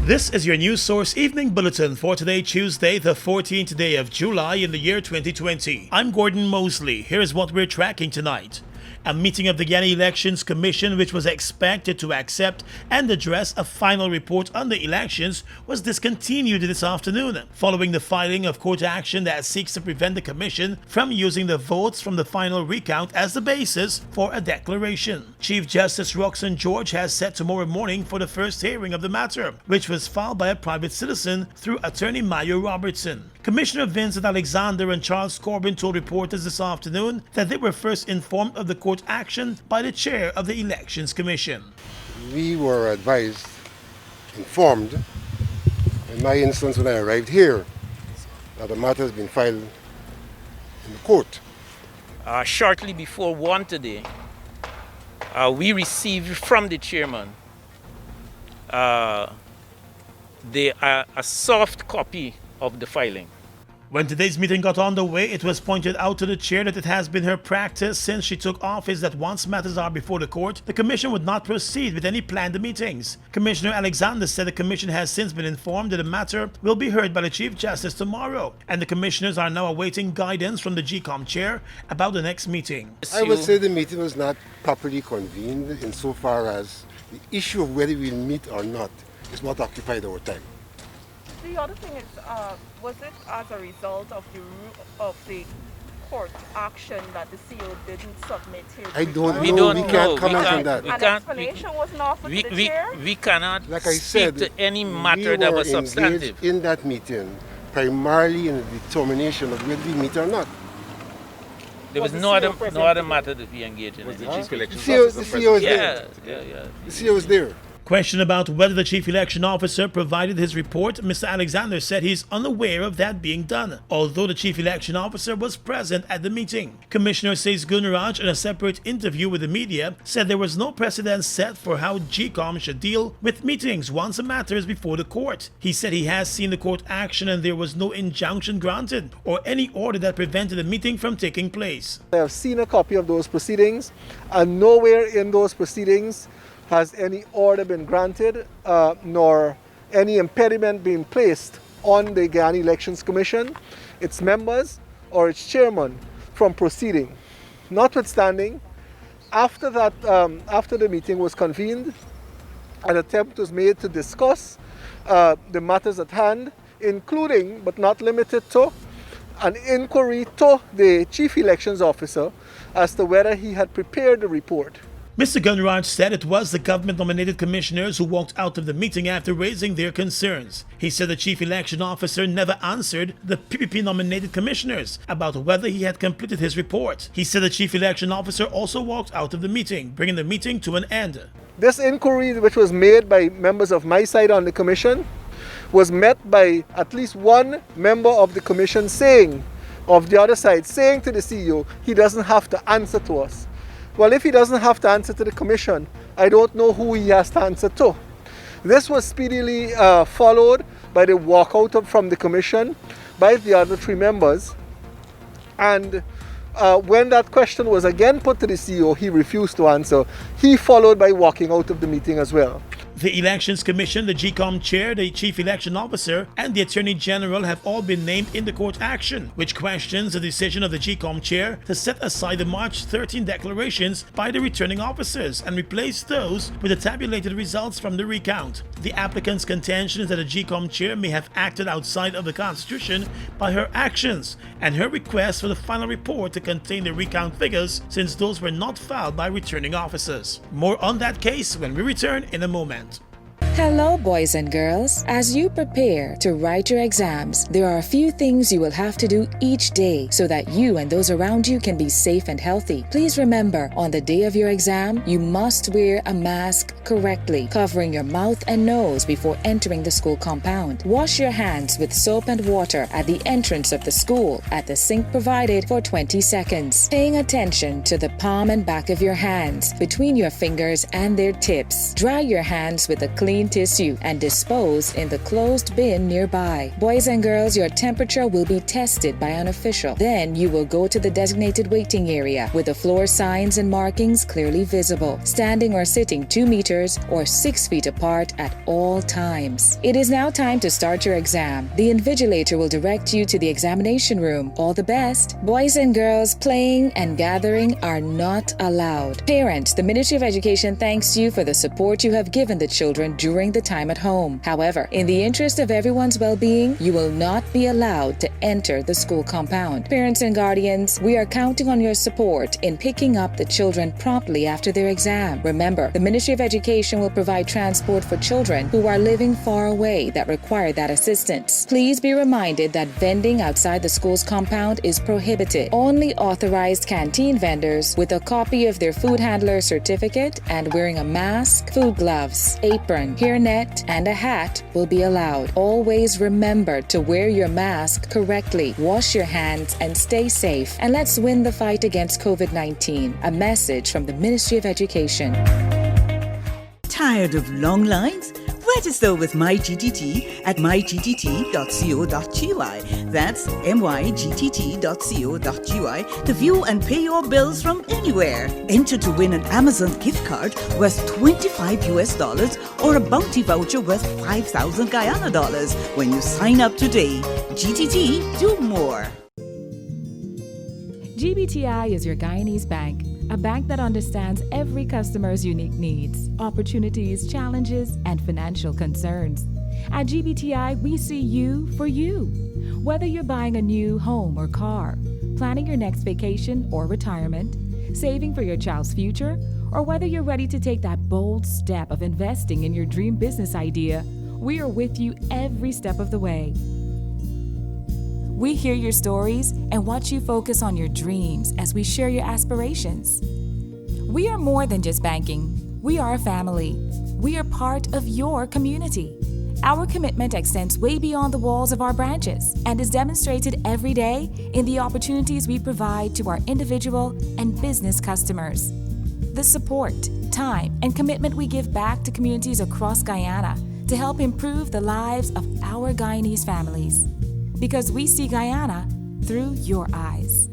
This is your news source evening bulletin for today, Tuesday, the 14th day of July in the year 2020. I'm Gordon Mosley. Here's what we're tracking tonight. A meeting of the Guyana Elections Commission, which was expected to accept and address a final report on the elections, was discontinued this afternoon, following the filing of court action that seeks to prevent the Commission from using the votes from the final recount as the basis for a declaration. Chief Justice Roxanne George has set tomorrow morning for the first hearing of the matter, which was filed by a private citizen through attorney Mayo Robertson. Commissioner Vincent Alexander and Charles Corbin told reporters this afternoon that they were first informed of the court action by the chair of the Elections Commission. We were informed, in my instance when I arrived here, that the matter has been filed in the court. Shortly before 1 today, we received from the chairman a soft copy of the filing. When today's meeting got underway, it was pointed out to the chair that it has been her practice since she took office that once matters are before the court, the commission would not proceed with any planned meetings. Commissioner Alexander said the commission has since been informed that the matter will be heard by the Chief Justice tomorrow, and the commissioners are now awaiting guidance from the GCOM chair about the next meeting. I would say the meeting was not properly convened insofar as the issue of whether we'll meet or not is what occupied our time. The other thing is, was it as a result of the court action that the CEO didn't submit his I don't We know. don't We can't know. comment on that. An explanation wasn't offered to the chair? We cannot Like I speak said, to any matter we that were was substantive. engaged in that meeting primarily in the determination of whether we meet or not. There was Was no the other CEO matter that we engaged in. Was the Huh? chief election The CEO officer was Yeah, there. yeah. The CEO was there. Question about whether the chief election officer provided his report, Mr. Alexander said he's unaware of that being done, although the chief election officer was present at the meeting. Commissioner Says Gunraj, in a separate interview with the media, said there was no precedent set for how GCOM should deal with meetings once a matter is before the court. He said he has seen the court action and there was no injunction granted or any order that prevented the meeting from taking place. I have seen a copy of those proceedings, and nowhere in those proceedings has any order been granted, nor any impediment being placed on the Guyana Elections Commission, its members, or its chairman from proceeding. Notwithstanding, after the meeting was convened, an attempt was made to discuss the matters at hand, including but not limited to an inquiry to the chief elections officer as to whether he had prepared the report. Mr. Gunraj said it was the government-nominated commissioners who walked out of the meeting after raising their concerns. He said the chief election officer never answered the PPP-nominated commissioners about whether he had completed his report. He said the chief election officer also walked out of the meeting, bringing the meeting to an end. This inquiry, which was made by members of my side on the commission, was met by at least one member of the commission of the other side, saying to the CEO, he doesn't have to answer to us. Well, if he doesn't have to answer to the commission, I don't know who he has to answer to. This was speedily followed by the walkout from the commission by the other three members. And when that question was again put to the CEO, he refused to answer. He followed by walking out of the meeting as well. The Elections Commission, the GCOM chair, the chief election officer, and the attorney general have all been named in the court action, which questions the decision of the GCOM chair to set aside the March 13 declarations by the returning officers and replace those with the tabulated results from the recount. The applicant's contention is that the GCOM chair may have acted outside of the Constitution by her actions, and her request for the final report to contain the recount figures, since those were not filed by returning officers. More on that case when we return in a moment. Hello, boys and girls. As you prepare to write your exams, there are a few things you will have to do each day so that you and those around you can be safe and healthy. Please remember, on the day of your exam, you must wear a mask correctly, covering your mouth and nose before entering the school compound. Wash your hands with soap and water at the entrance of the school at the sink provided for 20 seconds. Paying attention to the palm and back of your hands, between your fingers and their tips. Dry your hands with a clean clean tissue and dispose in the closed bin nearby. Boys and girls, your temperature will be tested by an official. Then you will go to the designated waiting area with the floor signs and markings clearly visible, standing or sitting 2 meters or 6 feet apart at all times. It is now time to start your exam. The invigilator will direct you to the examination room. All the best. Boys and girls, playing and gathering are not allowed. Parents, the Ministry of Education thanks you for the support you have given the children during the time at home. However, in the interest of everyone's well-being, you will not be allowed to enter the school compound. Parents and guardians, we are counting on your support in picking up the children promptly after their exam. Remember, the Ministry of Education will provide transport for children who are living far away that require that assistance. Please be reminded that vending outside the school's compound is prohibited. Only authorized canteen vendors with a copy of their food handler certificate and wearing a mask, food gloves, apron, hairnet, and a hat will be allowed. Always remember to wear your mask correctly, wash your hands, and stay safe. And let's win the fight against COVID-19. A message from the Ministry of Education. Tired of long lines? Register with MyGTT at mygtt.co.gy. That's mygtt.co.gy to view and pay your bills from anywhere. Enter to win an Amazon gift card worth $25 or a bounty voucher worth 5,000 Guyana dollars when you sign up today. GTT, do more. GBTI is your Guyanese bank, a bank that understands every customer's unique needs, opportunities, challenges, and financial concerns. At GBTI, we see you for you. Whether you're buying a new home or car, planning your next vacation or retirement, saving for your child's future, or whether you're ready to take that bold step of investing in your dream business idea, we are with you every step of the way. We hear your stories and watch you focus on your dreams as we share your aspirations. We are more than just banking. We are a family. We are part of your community. Our commitment extends way beyond the walls of our branches and is demonstrated every day in the opportunities we provide to our individual and business customers. The support, time, and commitment we give back to communities across Guyana to help improve the lives of our Guyanese families. Because we see Guyana through your eyes.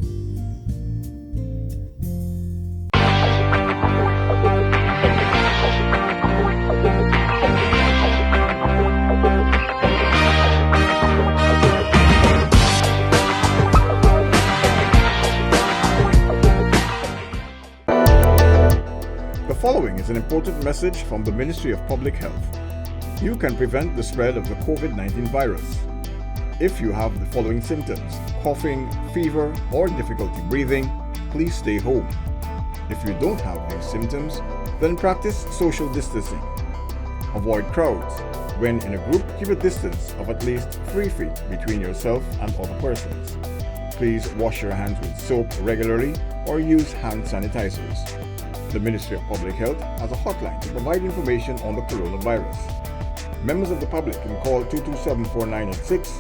The following is an important message from the Ministry of Public Health. You can prevent the spread of the COVID-19 virus. If you have the following symptoms: coughing, fever, or difficulty breathing, please stay home. If you don't have these symptoms, then practice social distancing. Avoid crowds. When in a group, keep a distance of at least 3 feet between yourself and other persons. Please wash your hands with soap regularly or use hand sanitizers. The Ministry of Public Health has a hotline to provide information on the coronavirus. Members of the public can call 227-4986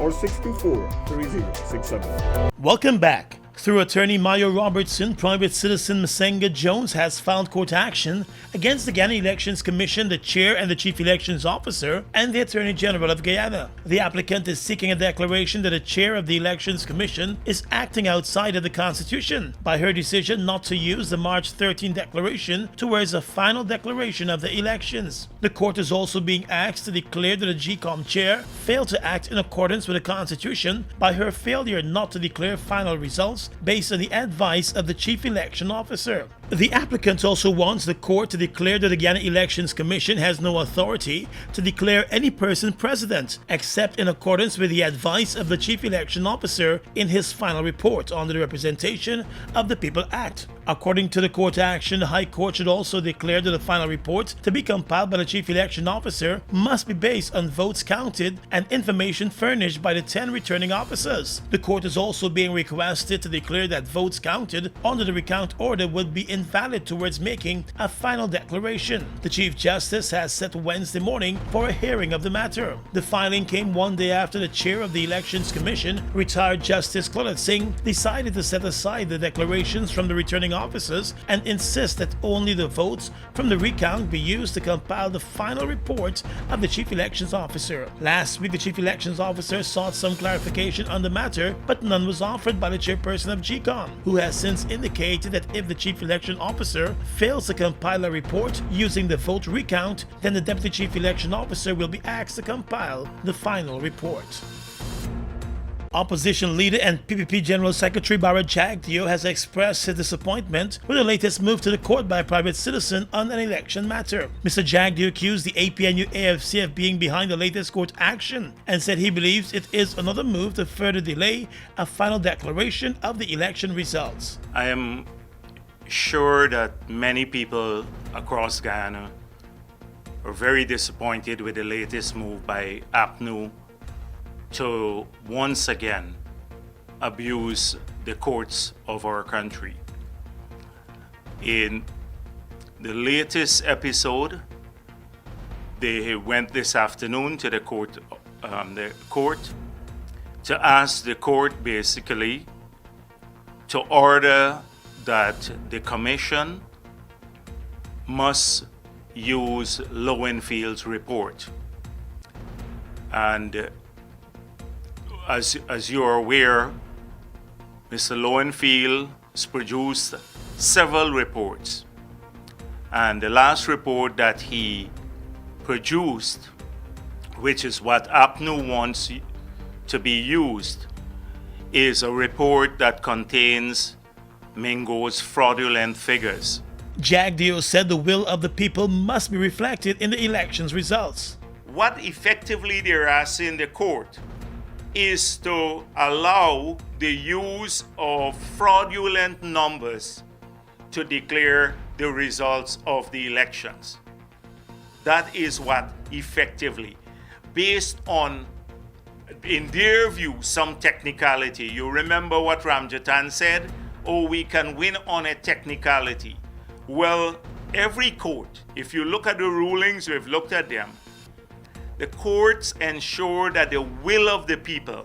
or 624-3067. Welcome back. Through attorney Mayo Robertson, private citizen Masenga Jones has filed court action against the Guyana Elections Commission, the chair and the chief elections officer, and the Attorney General of Guyana. The applicant is seeking a declaration that the chair of the Elections Commission is acting outside of the Constitution by her decision not to use the March 13 declaration towards a final declaration of the elections. The court is also being asked to declare that the GCOM chair failed to act in accordance with the Constitution by her failure not to declare final results based on the advice of the chief election officer. The applicant also wants the court to declare that the Guyana Elections Commission has no authority to declare any person president except in accordance with the advice of the chief election officer in his final report on the Representation of the People Act. According to the court action, the High Court should also declare that the final report to be compiled by the chief election officer must be based on votes counted and information furnished by the 10 returning officers. The court is also being requested to declared that votes counted under the recount order would be invalid towards making a final declaration. The Chief Justice has set Wednesday morning for a hearing of the matter. The filing came one day after the chair of the Elections Commission, retired Justice Claudette Singh, decided to set aside the declarations from the returning officers and insist that only the votes from the recount be used to compile the final report of the Chief Elections Officer. Last week, the Chief Elections Officer sought some clarification on the matter, but none was offered by the chairperson of GCOM, who has since indicated that if the Chief Election Officer fails to compile a report using the vote recount, then the Deputy Chief Election Officer will be asked to compile the final report. Opposition leader and PPP General Secretary Bharat Jagdeo has expressed his disappointment with the latest move to the court by a private citizen on an election matter. Mr. Jagdeo accused the APNU-AFC of being behind the latest court action and said he believes it is another move to further delay a final declaration of the election results. I am sure that many people across Guyana are very disappointed with the latest move by APNU to once again abuse the courts of our country. In the latest episode, they went this afternoon to the court to ask the court basically to order that the commission must use Lowenfield's report. And as you are aware, Mr. Lowenfield has produced several reports. And the last report that he produced, which is what APNU wants to be used, is a report that contains Mingo's fraudulent figures. Jagdeo said the will of the people must be reflected in the election's results. What effectively they're asking the court is to allow the use of fraudulent numbers to declare the results of the elections. That is what effectively, based on, in their view, some technicality. You remember what Ramjatan said? Oh, we can win on a technicality. Well, every court, if you look at the rulings, we've looked at them, the courts ensure that the will of the people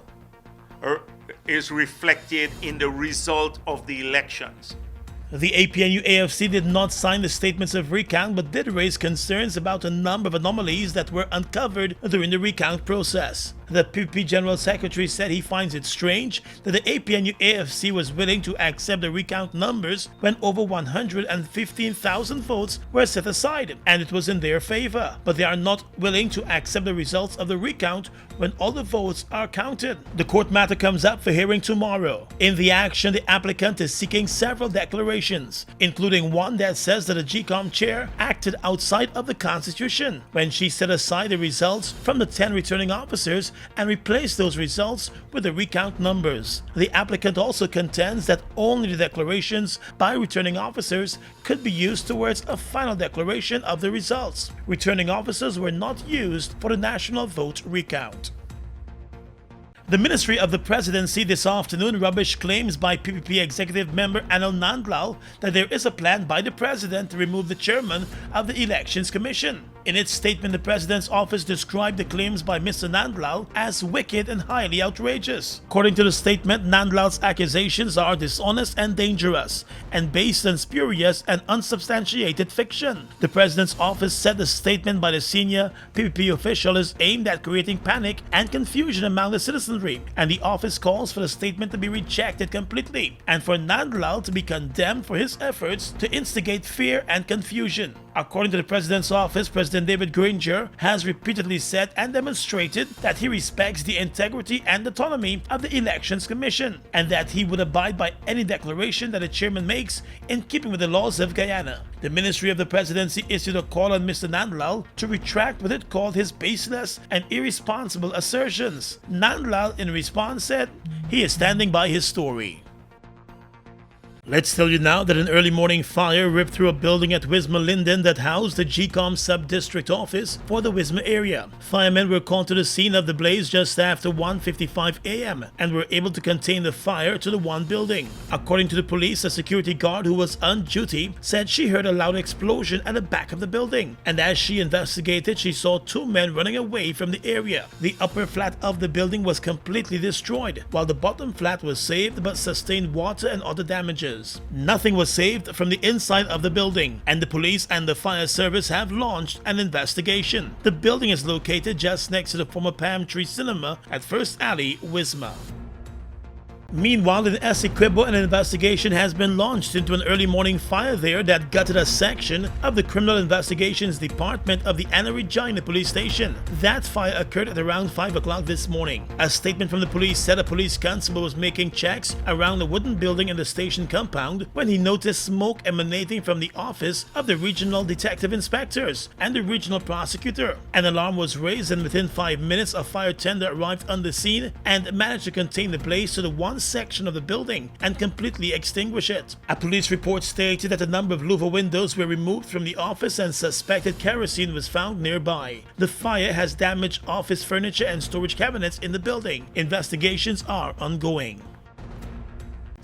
is reflected in the result of the elections. The APNU-AFC did not sign the statements of recount but did raise concerns about a number of anomalies that were uncovered during the recount process. The PPP General Secretary said he finds it strange that the APNU-AFC was willing to accept the recount numbers when over 115,000 votes were set aside and it was in their favor, but they are not willing to accept the results of the recount when all the votes are counted. The court matter comes up for hearing tomorrow. In the action, the applicant is seeking several declarations, including one that says that the GCOM chair acted outside of the Constitution when she set aside the results from the 10 returning officers and replaced those results with the recount numbers. The applicant also contends that only the declarations by returning officers could be used towards a final declaration of the results. Returning officers were not used for the national vote recount. The Ministry of the Presidency this afternoon rubbished claims by PPP executive member Anil Nandlal that there is a plan by the President to remove the chairman of the Elections Commission. In its statement, the President's office described the claims by Mr. Nandlal as wicked and highly outrageous. According to the statement, Nandlal's accusations are dishonest and dangerous, and based on spurious and unsubstantiated fiction. The President's office said the statement by the senior PPP official is aimed at creating panic and confusion among the citizenry, and the office calls for the statement to be rejected completely, and for Nandlal to be condemned for his efforts to instigate fear and confusion. According to the President's office, President David Granger has repeatedly said and demonstrated that he respects the integrity and autonomy of the Elections Commission and that he would abide by any declaration that the chairman makes in keeping with the laws of Guyana. The Ministry of the Presidency issued a call on Mr. Nandlal to retract what it called his baseless and irresponsible assertions. Nandlal in response said he is standing by his story. Let's tell you now that an early morning fire ripped through a building at Wisma Linden that housed the GCOM sub-district office for the Wisma area. Firemen were called to the scene of the blaze just after 1:55 a.m. and were able to contain the fire to the one building. According to the police, a security guard who was on duty said she heard a loud explosion at the back of the building, and as she investigated, she saw two men running away from the area. The upper flat of the building was completely destroyed, while the bottom flat was saved but sustained water and other damages. Nothing was saved from the inside of the building, and the police and the fire service have launched an investigation. The building is located just next to the former Palm Tree Cinema at First Alley, Wisma. Meanwhile, in Essequibo, an investigation has been launched into an early morning fire there that gutted a section of the Criminal Investigations Department of the Anna Regina Police Station. That fire occurred at around 5 o'clock this morning. A statement from the police said a police constable was making checks around the wooden building in the station compound when he noticed smoke emanating from the office of the regional detective inspectors and the regional prosecutor. An alarm was raised, and within 5 minutes a fire tender arrived on the scene and managed to contain the blaze to the one section of the building and completely extinguish it. A police report stated that a number of louver windows were removed from the office and suspected kerosene was found nearby. The fire has damaged office furniture and storage cabinets in the building. Investigations are ongoing.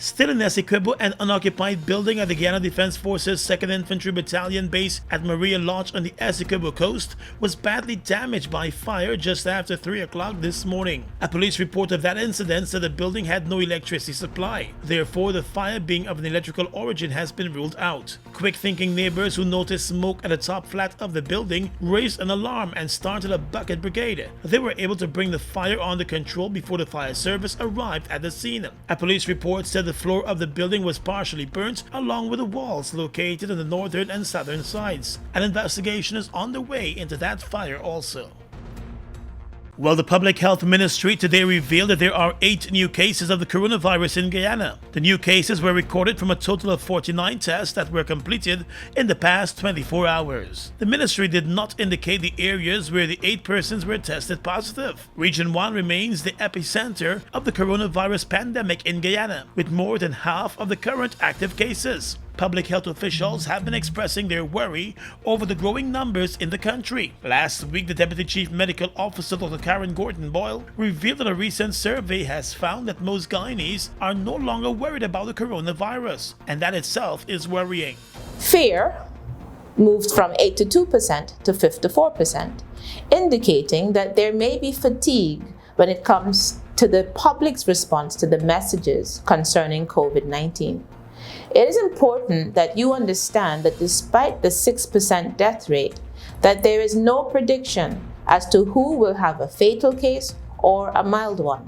Still in Essequibo, an unoccupied building at the Guyana Defense Forces 2nd Infantry Battalion base at Maria Lodge on the Essequibo coast was badly damaged by fire just after 3 o'clock this morning. A police report of that incident said the building had no electricity supply. Therefore, the fire being of an electrical origin has been ruled out. Quick-thinking neighbors who noticed smoke at the top flat of the building raised an alarm and started a bucket brigade. They were able to bring the fire under control before the fire service arrived at the scene. A police report said the floor of the building was partially burnt, along with the walls located on the northern and southern sides. An investigation is underway into that fire also. Well, the Public Health Ministry today revealed that there are 8 new cases of the coronavirus in Guyana. The new cases were recorded from a total of 49 tests that were completed in the past 24 hours. The ministry did not indicate the areas where the 8 persons were tested positive. Region 1 remains the epicenter of the coronavirus pandemic in Guyana, with more than half of the current active cases. Public health officials have been expressing their worry over the growing numbers in the country. Last week, the Deputy Chief Medical Officer Dr. Karen Gordon-Boyle revealed that a recent survey has found that most Guyanese are no longer worried about the coronavirus, and that itself is worrying. Fear moved from 82% to 54%, indicating that there may be fatigue when it comes to the public's response to the messages concerning COVID-19. It is important that you understand that despite the 6% death rate, that there is no prediction as to who will have a fatal case or a mild one.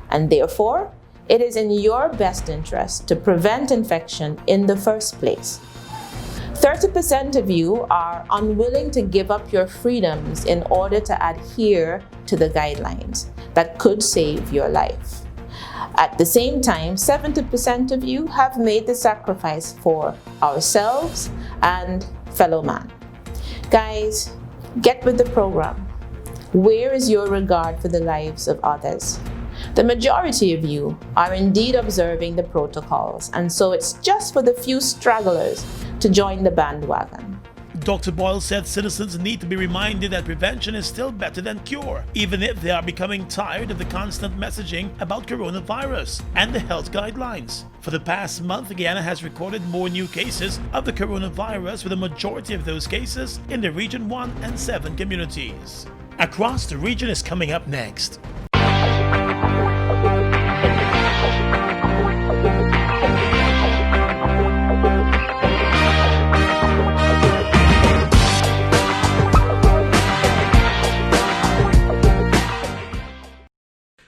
And therefore, it is in your best interest to prevent infection in the first place. 30% of you are unwilling to give up your freedoms in order to adhere to the guidelines that could save your life. At the same time, 70% of you have made the sacrifice for ourselves and fellow man. Guys, get with the program. Where is your regard for the lives of others? The majority of you are indeed observing the protocols, and so it's just for the few stragglers to join the bandwagon. Dr. Boyle said citizens need to be reminded that prevention is still better than cure, even if they are becoming tired of the constant messaging about coronavirus and the health guidelines. For the past month, Guyana has recorded more new cases of the coronavirus, with a majority of those cases in the Region 1 and 7 communities. Across the region is coming up next.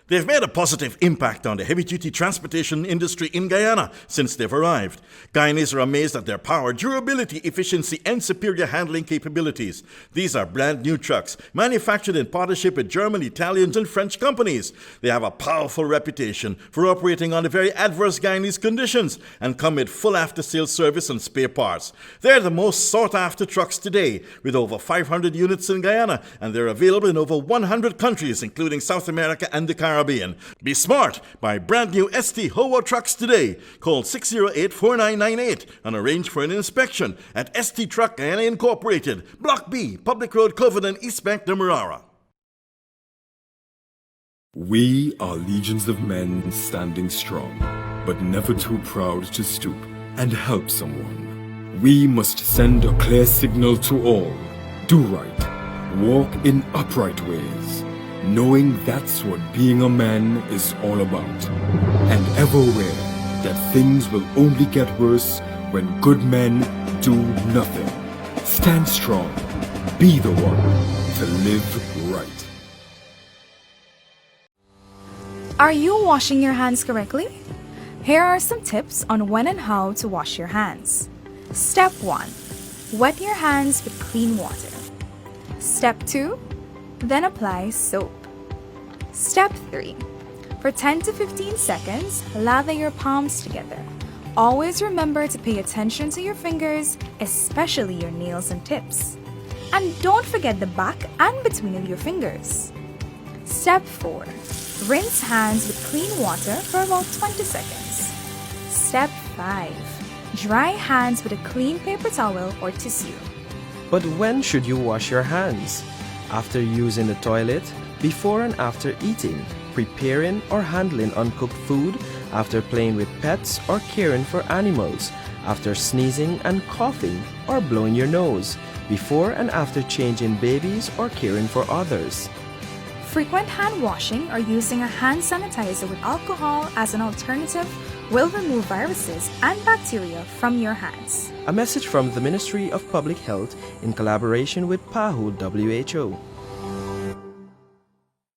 They've made a positive impact on the heavy-duty transportation industry in Guyana since they've arrived. Guyanese are amazed at their power, durability, efficiency, and superior handling capabilities. These are brand new trucks, manufactured in partnership with German, Italian, and French companies. They have a powerful reputation for operating under very adverse Guyanese conditions and come with full after-sales service and spare parts. They're the most sought-after trucks today, with over 500 units in Guyana, and they're available in over 100 countries, including South America and the Caribbean. Caribbean. Be smart. Buy brand new ST Howa trucks today. Call 608-4998 and arrange for an inspection at ST Truck Guyana Incorporated, Block B, Public Road, Covenant, East Bank, Demerara. We are legions of men standing strong, but never too proud to stoop and help someone. We must send a clear signal to all. Do right. Walk in upright ways, knowing that's what being a man is all about. And ever aware that things will only get worse when good men do nothing. Stand strong. Be the one to live right. Are you washing your hands correctly? Here are some tips on when and how to wash your hands. Step 1. Wet your hands with clean water. Step 2. Then apply soap. Step 3. For 10 to 15 seconds, lather your palms together. Always remember to pay attention to your fingers, especially your nails and tips. And don't forget the back and between of your fingers. Step 4. Rinse hands with clean water for about 20 seconds. Step 5. Dry hands with a clean paper towel or tissue. But when should you wash your hands? After using the toilet, before and after eating, preparing or handling uncooked food, after playing with pets or caring for animals, after sneezing and coughing or blowing your nose, before and after changing babies or caring for others. Frequent hand washing or using a hand sanitizer with alcohol as an alternative will remove viruses and bacteria from your hands. A message from the Ministry of Public Health in collaboration with PAHO WHO.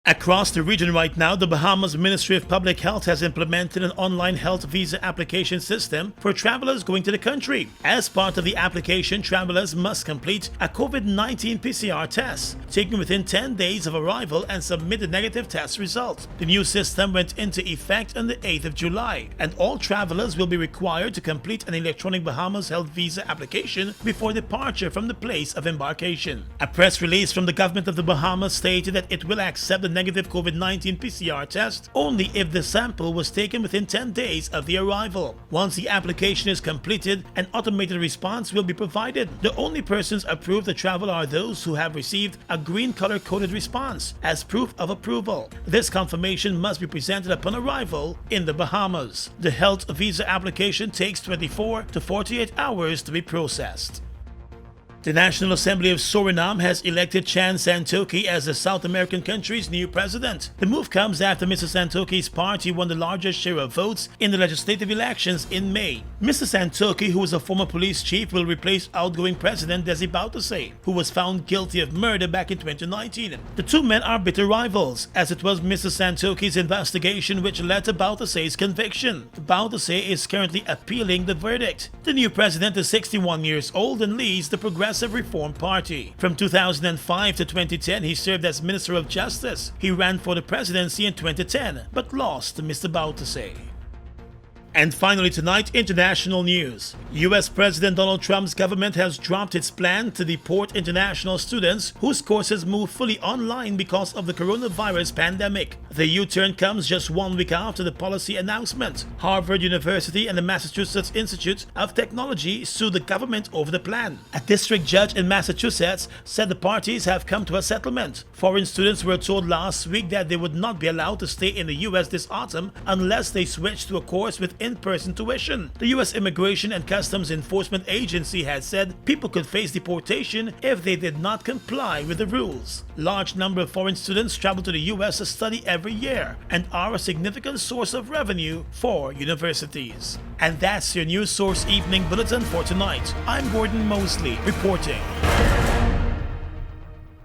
Across the region right now, the Bahamas Ministry of Public Health has implemented an online health visa application system for travelers going to the country. As part of the application, travelers must complete a COVID-19 PCR test, taken within 10 days of arrival and submit a negative test result. The new system went into effect on the 8th of July, and all travelers will be required to complete an electronic Bahamas health visa application before departure from the place of embarkation. A press release from the government of the Bahamas stated that it will accept the negative COVID-19 PCR test only if the sample was taken within 10 days of the arrival. Once the application is completed, an automated response will be provided. The only persons approved to travel are those who have received a green color-coded response as proof of approval. This confirmation must be presented upon arrival in the Bahamas. The health visa application takes 24 to 48 hours to be processed. The National Assembly of Suriname has elected Chan Santoki as the South American country's new president. The move comes after Mr. Santoki's party won the largest share of votes in the legislative elections in May. Mr. Santoki, who was a former police chief, will replace outgoing President Desi Bouterse, who was found guilty of murder back in 2019. The two men are bitter rivals, as it was Mr. Santoki's investigation which led to Bouterse's conviction. Bouterse is currently appealing the verdict. The new president is 61 years old and leads the Progressive Reform Party. From 2005 to 2010, he served as Minister of Justice. He ran for the presidency in 2010, but lost to Mr. Bouterse. And finally tonight, international news. US President Donald Trump's government has dropped its plan to deport international students whose courses move fully online because of the coronavirus pandemic. The U-turn comes just 1 week after the policy announcement. Harvard University and the Massachusetts Institute of Technology sued the government over the plan. A district judge in Massachusetts said the parties have come to a settlement. Foreign students were told last week that they would not be allowed to stay in the US this autumn unless they switched to a course with in-person tuition. The U.S. Immigration and Customs Enforcement Agency had said people could face deportation if they did not comply with the rules. Large number of foreign students travel to the U.S. to study every year and are a significant source of revenue for universities. And that's your News Source Evening Bulletin for tonight. I'm Gordon Mosley reporting.